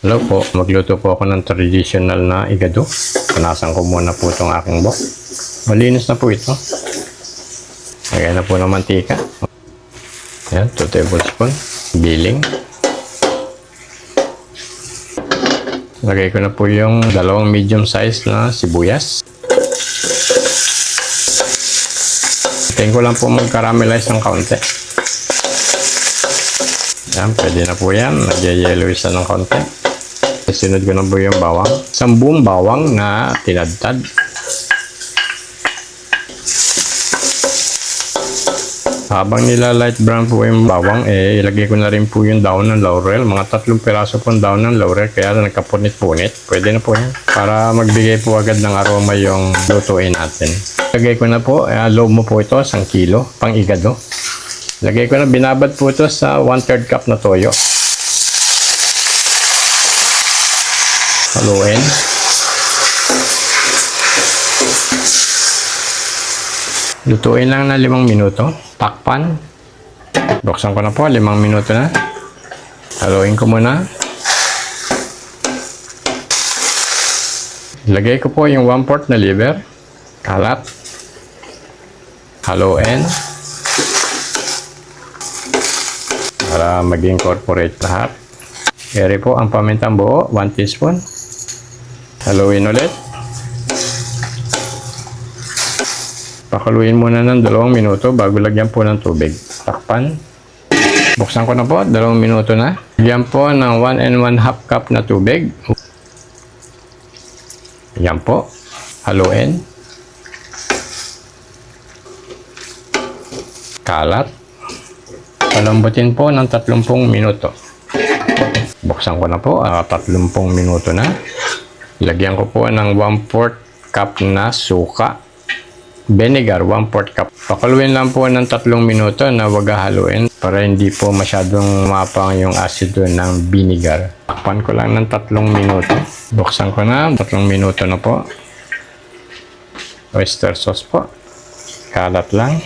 Hello po, magluto po ako ng traditional na igado. Punasan ko muna po itong aking bok. Malinis na po ito. Lagay na po ng mantika. Ayan, 2 tablespoon. Giling. Lagay ko na po yung dalawang medium size na sibuyas. Hintayin ko lang po mag-caramelize ng kaunti. Ayan, pwede na po yan. Nag-yellowish na ng kaunti. Sunod ko na po yung bawang. Isang buong bawang na tinadtad. Habang nila-light brown po yung bawang, ilagay ko na rin po yung daon ng laurel. Mga 3 piraso po daon ng laurel, kaya nagkapunit-punit. Pwede na po yan. Para magbigay po agad ng aroma yung lutuin natin. Lagay ko na po, lomo po ito, 1 kilo, pang igado. Lagay ko na, binabad po ito sa 1/3 cup na toyo. Haluin. Lutuin lang na 5 minuto. Takpan. Buksan ko na po, 5 minuto na. Haluin ko muna. Lagay ko po yung 1/4 na liver. Kalat. Haluin. Para mag-incorporate lahat. Eri po ang pamintang buo, 1 teaspoon. Haluin ulit. Pakaluin muna ng 2 minuto bago lagyan po ng tubig. Takpan. Buksan ko na po, 2 minuto na. Lagyan po ng 1 1/2 cup na tubig. Yan po. Haluin. Kalat. Palambutin po ng 30 minuto. Buksan ko na po, 30 minuto na. Lagyan ko po ng 1/4 cup na suka. Vinegar, 1/4 cup. Pakaluin lang po ng 3 minuto na wag haluin para hindi po masyadong mapang yung asido ng vinegar. Takpan ko lang ng 3 minuto. Buksan ko na, 3 minuto na po. Oyster sauce po. Kalat lang.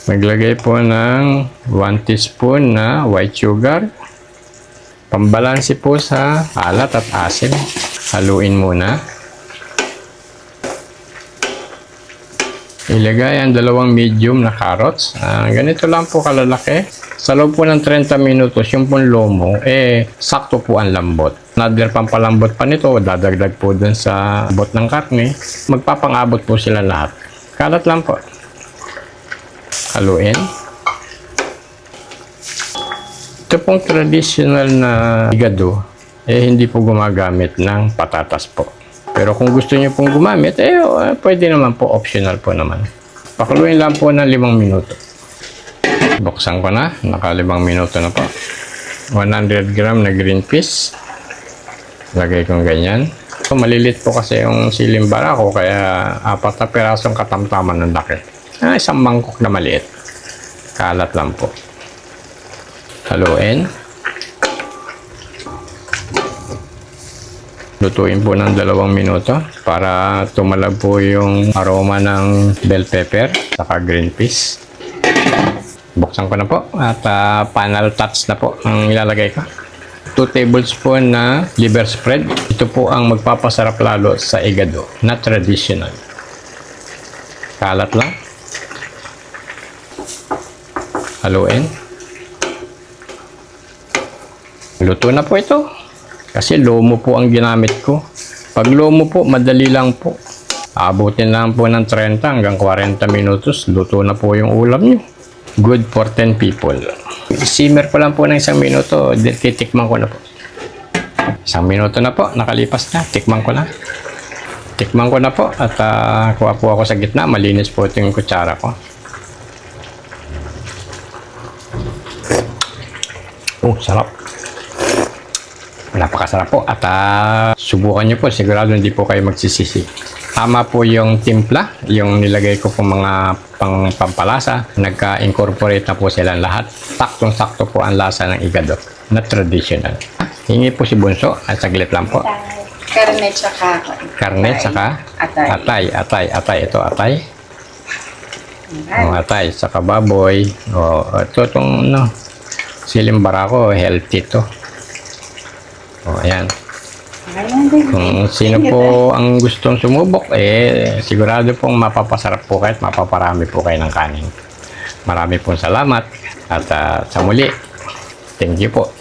Maglagay po ng 1 teaspoon na white sugar. Pambalansi po sa alat at asin. Haluin muna. Ilagay ang 2 medium na carrots. Ganito lang po kalalaki. Sa loob po ng 30 minutos, yung pong lomo, sakto po ang lambot. Another pampalambot pa nito, dadagdag po dun sa bot ng karne. Magpapangabot po sila lahat. Kalat lang po. Haluin. Ito pong traditional na igado, hindi po gumagamit ng patatas po. Pero kung gusto niyo pong gumamit, pwede naman po, optional po naman. Pakuluin lang po ng 5 minuto. Buksan ko na, naka 5 minuto na po. 100 gram na green peas. Lagay kong ganyan. So, malilit po kasi yung siling barako, kaya 4 na pirasong katamtaman ng laki. Isang mangkok na maliit. Kalat lang po. Haluin. Lutuin po ng 2 minuto para tumalab po yung aroma ng bell pepper saka green peas. Buksan ko na po at final touch na po ang ilalagay ko. 2 tablespoon na liver spread. Ito po ang magpapasarap lalo sa igado na traditional. Kalat lang. Haluin. Luto na po ito. Kasi lomo po ang ginamit ko. Pag lomo po, madali lang po. Abutin lang po ng 30 hanggang 40 minutos. Luto na po yung ulam nyo. Good for 10 people. Simmer ko lang po ng 1 minuto. Titikman ko na po. 1 minuto na po. Nakalipas na. Tikman ko na. Tikman ko na po. At kuha po ako sa gitna. Malinis po ito yung kutsara ko. Sarap. Napakasarap po at subukan nyo po, sigurado hindi po kayo magsisisi. Tama po yung timpla, yung nilagay ko po mga pampalasa, nagka-incorporate na po silang lahat. Saktong-sakto po ang lasa ng igado na traditional. Hingi po si Bunso at saglit lang po. Karne tsaka Atay. Ito atay. Atay tsaka baboy. Ito itong siling barako, healthy to. O, ayan. Ayan, baby. Kung sino po ang gustong sumubok, sigurado pong mapapasarap po kayo at mapaparami po kayo ng kanin. Marami pong salamat at sa muli, thank you po.